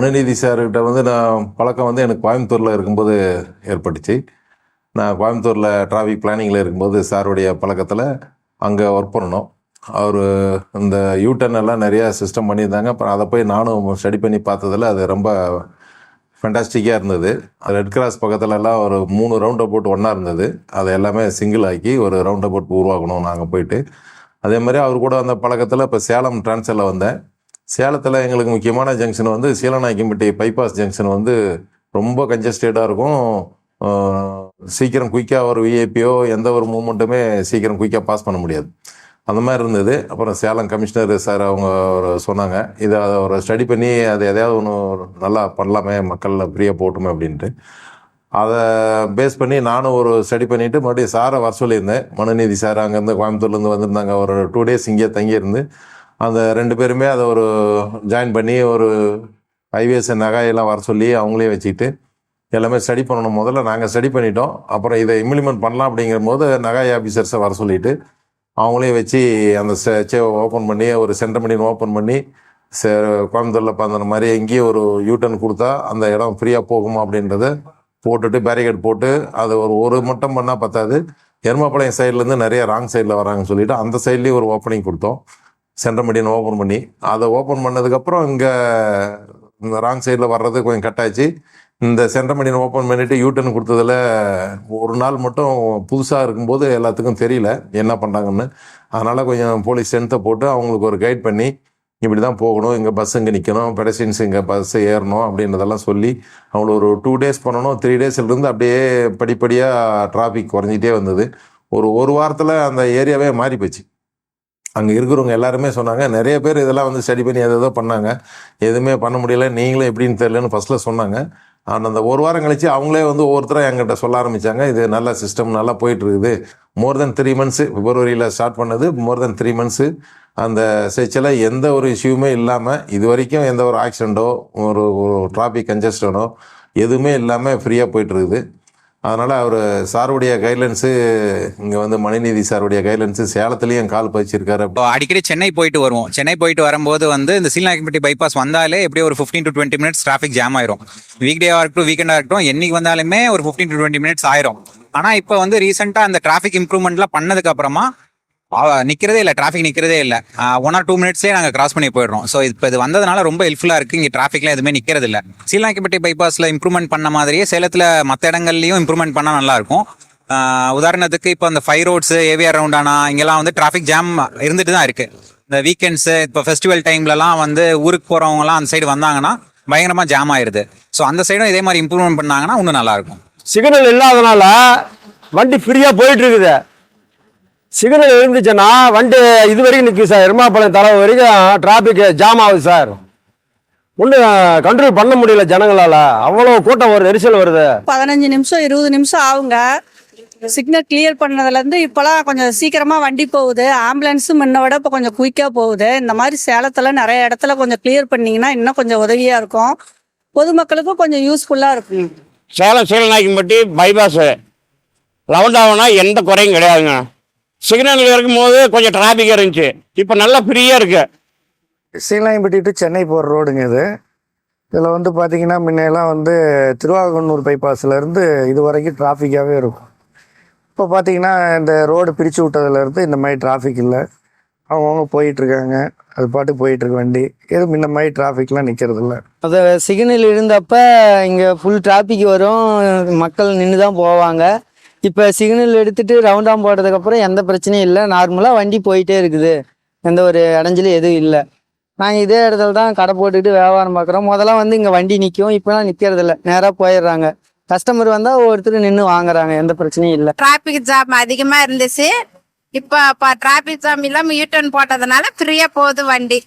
மனுநீதி சார்கிட்ட வந்து நான் பழக்கம் வந்து எனக்கு கோயம்புத்தூரில் இருக்கும்போது ஏற்பட்டுச்சு. நான் கோயம்புத்தூரில் டிராஃபிக் பிளானிங்கில் இருக்கும்போது சாருடைய பழக்கத்தில் அங்கே ஒர்க் பண்ணணும். அவர் இந்த யூடர்ன் எல்லாம் நிறையா சிஸ்டம் பண்ணியிருந்தாங்க. அப்புறம் அதை போய் நானும் ஸ்டடி பண்ணி பார்த்ததில் அது ரொம்ப ஃபென்டாஸ்டிக்காக இருந்தது. ரெட் கிராஸ் பக்கத்துலலாம் ஒரு 3 ரவுண்ட் அபவுட் ஒன்றா இருந்தது. அதை எல்லாமே சிங்கிள் ஆக்கி ஒரு ரவுண்ட் அபவுட் உருவாக்கணும் நாங்கள் போயிட்டு. அதே மாதிரி அவர் கூட அந்த பழக்கத்தில் இப்போ சேலம் ட்ரான்ஸ்ஃபரில் வந்தேன். சேலத்தில் எங்களுக்கு முக்கியமான ஜங்ஷன் வந்து சீலநாயக்கம்பட்டி பைபாஸ் ஜங்ஷன் வந்து ரொம்ப கன்ஜஸ்டடாக இருக்கும். சீக்கிரம் குயிக்காக ஒரு விஐபியோ எந்த ஒரு மூமெண்ட்டுமே சீக்கிரம் குயிக்காக பாஸ் பண்ண முடியாது. அந்த மாதிரி இருந்தது. அப்புறம் சேலம் கமிஷனர் சார் அவங்க சொன்னாங்க, இதை ஒரு ஸ்டடி பண்ணி அதை எதையாவது ஒன்று நல்லா பண்ணலாமே, மக்களில் ஃப்ரீயாக போட்டுமே அப்படின்ட்டு. அதை பேஸ் பண்ணி நானும் ஒரு ஸ்டடி பண்ணிவிட்டு மறுபடியும் சாரை வர சொல்லியிருந்தேன். மனுநீதி சார் அங்கேருந்து கோயம்புத்தூர்லேருந்து வந்திருந்தாங்க. ஒரு 2 days இங்கே தங்கியிருந்து அந்த 2 பேருமே அதை ஒரு ஜாயின் பண்ணி ஒரு ஐவிஎஸ் நகையெல்லாம் வர சொல்லி அவங்களையும் வச்சுக்கிட்டு எல்லாமே ஸ்டடி பண்ணணும். முதல்ல நாங்கள் ஸ்டடி பண்ணிட்டோம். அப்புறம் இதை இம்ப்ளிமெண்ட் பண்ணலாம் அப்படிங்கிற போது நகை ஆஃபீஸர்ஸை வர சொல்லிவிட்டு அவங்களையும் வச்சு அந்த ஓப்பன் பண்ணி ஒரு சென்டர் மணின்னு ஓப்பன் பண்ணி கோயம்புத்தூரில் பார்த்த மாதிரி எங்கேயும் ஒரு யூட்டர்ன் கொடுத்தா அந்த இடம் ஃப்ரீயாக போகுமா அப்படின்றத போட்டுட்டு பேரிகேட் போட்டு அதை ஒரு மட்டும் பண்ணால் பத்தாது. எருமாப்பாளையம் சைட்லேருந்து நிறைய ராங் சைடில் வராங்கன்னு சொல்லிவிட்டு அந்த சைட்லேயும் ஒரு ஓப்பனிங் கொடுத்தோம். சென்டர் மடின்னு ஓப்பன் பண்ணி அதை ஓப்பன் பண்ணதுக்கப்புறம் இங்கே இந்த ராங் சைடில் வர்றது கொஞ்சம் கட் ஆச்சு. இந்த சென்டர் மடின்னு ஓப்பன் பண்ணிவிட்டு யூட்டர்ன் கொடுத்ததில் ஒரு நாள் மட்டும் புதுசாக இருக்கும்போது எல்லாத்துக்கும் தெரியல என்ன பண்ணுறாங்கன்னு. அதனால் கொஞ்சம் போலீஸ் ஸ்ட்ரென்த்தை போட்டு அவங்களுக்கு ஒரு கைட் பண்ணி இப்படி தான் போகணும், இங்கே பஸ் இங்கே நிற்கணும், பெடஸ்ட்ரியன்ஸ் இங்கே பஸ்ஸை ஏறணும் அப்படின்றதெல்லாம் சொல்லி அவங்கள ஒரு 2 days பண்ணணும். 3 daysலேருந்து அப்படியே படிப்படியாக டிராஃபிக் குறைஞ்சிட்டே வந்தது. ஒரு வாரத்தில் அந்த ஏரியாவே மாறி போச்சு. அங்கே இருக்கிறவங்க எல்லாருமே சொன்னாங்க, நிறைய பேர் இதெல்லாம் வந்து ஸ்டடி பண்ணி எதோ பண்ணாங்க, எதுவுமே பண்ண முடியல, நீங்களும் எப்படின்னு தெரியலன்னு ஃபஸ்ட்டில் சொன்னாங்க. ஆனால் அந்த ஒரு வாரம் கழித்து அவங்களே வந்து ஒவ்வொருத்தராக என்கிட்ட சொல்ல ஆரம்பித்தாங்க, இது நல்ல சிஸ்டம் நல்லா போயிட்டுருக்குது. மோர் தென் 3 months பிப்ரவரியில் ஸ்டார்ட் பண்ணது. மோர் தென் 3 months அந்த ஸ்ட்ரெச்சில் எந்த ஒரு இஷ்யூமே இல்லாமல் இது வரைக்கும் எந்த ஒரு ஆக்சிடெண்ட்டோ ஒரு டிராஃபிக் கன்ஜஸ்டனோ எதுவுமே இல்லாமல் ஃப்ரீயாக போயிட்டுருக்குது. அதனால் அவர் சாருடைய கைட்லைன்ஸு இங்கே வந்து மனுநீதி சாருடைய கைட்லைன்ஸு சேலத்துலேயும் கால் பதிச்சிருக்காரு. அடிக்கடி சென்னை போயிட்டு வருவோம். சென்னை போயிட்டு வரும்போது வந்து இந்த சீலநாயக்கம்பட்டி பைபாஸ் வந்தாலே எப்படியும் ஒரு 15 to 20 minutes டிராஃபிக் ஜாம் ஆயிரும். வீக்டேவாக இருக்கட்டும் வீக்கெண்டாக இருக்கட்டும் என்னைக்கு வந்தாலுமே ஒரு 15 to 20 minutes ஆயிரும். ஆனால் இப்போ வந்து ரீசெண்டாக அந்த டிராஃபிக் இம்ப்ரூவ்மெண்ட்லாம் பண்ணதுக்கு அப்புறமா நிற்கிறதே இல்லை, டிராஃபிக் நிற்கிறதே இல்லை. 1 or 2 minutesலேயே நாங்கள் கிராஸ் பண்ணி போயிடுறோம். ஸோ இப்போ இது வந்ததுனால ரொம்ப ஹெல்ப்ஃபுல்லாக இருக்குது. இங்கே டிராஃபிக்லாம் எதுவுமே நிற்கிறது இல்லை. சீலநாயக்கம்பட்டி பைபாஸில் இம்ப்ரூவ்மெண்ட் பண்ண மாதிரியே சேலத்தில் மற்ற இடங்கள்லையும் இம்ப்ரூவ்மெண்ட் பண்ணால் நல்லாயிருக்கும். உதாரணத்துக்கு இப்போ இந்த 5 roads ஏவிஆர் ரவுண்டானா இங்கெல்லாம் வந்து டிராஃபிக் ஜாம் இருந்துட்டு தான் இருக்குது. இந்த வீக்கெண்ட்ஸு இப்போ ஃபெஸ்டிவல் டைம்லலாம் வந்து ஊருக்கு போகிறவங்கலாம் அந்த சைடு வந்தாங்கன்னா பயங்கரமாக ஜாம் ஆயிடுது. ஸோ அந்த சைடும் இதே மாதிரி இம்ப்ரூவ்மெண்ட் பண்ணாங்கன்னா இன்னும் நல்லாயிருக்கும். சிக்னல் இல்லாதனால வண்டி ஃப்ரீயாக போயிட்டு இருக்குது. சிக்னல் இருந்துச்சுன்னா வண்டி இது வரைக்கும் நிற்கும் சார். எருமாப்பாளையம் தலை வரைக்கும் டிராஃபிக் ஜாம் ஆகுது சார். ஒன்றும் கண்ட்ரோல் பண்ண முடியல ஜனங்களால். அவ்வளோ கூட்டம் வருது, நெரிசல் வருது. 15 நிமிஷம் 20 நிமிஷம் ஆகுங்க. சிக்னல் கிளியர் பண்ணதுலேருந்து இப்போலாம் கொஞ்சம் சீக்கிரமாக வண்டி போகுது. ஆம்புலன்ஸும் முன்ன விட இப்போ கொஞ்சம் குயிக்காக போகுது. இந்த மாதிரி சேலத்தில் நிறைய இடத்துல கொஞ்சம் கிளியர் பண்ணிங்கன்னா இன்னும் கொஞ்சம் உதவியாக இருக்கும், பொதுமக்களுக்கும் கொஞ்சம் யூஸ்ஃபுல்லாக இருக்கும். சேலம் சீலநாயக்கம்பட்டி பைபாஸ் ரவுண்ட் ஆகுனா எந்த குறையும் கிடையாதுங்க. சிக்னல் இருக்கும்போது கொஞ்சம் டிராஃபிக் இருந்துச்சு, இப்போ நல்லா ஃப்ரீயாக இருக்கு. சீலநாயக்கம்பட்டி டு சென்னை போகிற ரோடுங்க இது. இதில் வந்து பார்த்தீங்கன்னா முன்னெல்லாம் வந்து திருவாகூர் பைபாஸ்லேருந்து இது வரைக்கும் டிராஃபிக்காகவே இருக்கும். இப்போ பார்த்தீங்கன்னா இந்த ரோடு பிரித்து விட்டதுலேருந்து இந்த மாதிரி டிராஃபிக் இல்லை. அவங்கவுங்க போயிட்டுருக்காங்க, அது பாட்டு போயிட்டுருக்கு வண்டி. எதுவும் இந்த மாதிரி டிராஃபிக்லாம் நிற்கிறது இல்லை. அது சிக்னல் இருந்தப்போ இங்கே ஃபுல் டிராஃபிக் வரும், மக்கள் நின்று தான் போவாங்க. இப்போ சிக்னல் எடுத்துகிட்டு ரவுண்டாக போட்டதுக்கப்புறம் எந்த பிரச்சனையும் இல்லை, நார்மலாக வண்டி போயிட்டே இருக்குது, எந்த ஒரு இடைஞ்சலும் எதுவும் இல்லை. நாங்கள் இதே இடத்துல தான் கடை போட்டுக்கிட்டு வியாபாரம் பார்க்குறோம். முதல்ல வந்து இங்கே வண்டி நிற்கும், இப்போலாம் நிற்கிறதில்ல, நேராக போயிடுறாங்க. கஸ்டமர் வந்தால் ஒவ்வொருத்தர் நின்று வாங்குறாங்க, எந்த பிரச்சனையும் இல்லை. டிராஃபிக் ஜாம் அதிகமாக இருந்துச்சு. இப்போ டிராஃபிக் ஜாம் இல்லாமல் யூட்டர்ன் போட்டதுனால ஃப்ரீயாக போகுது வண்டி.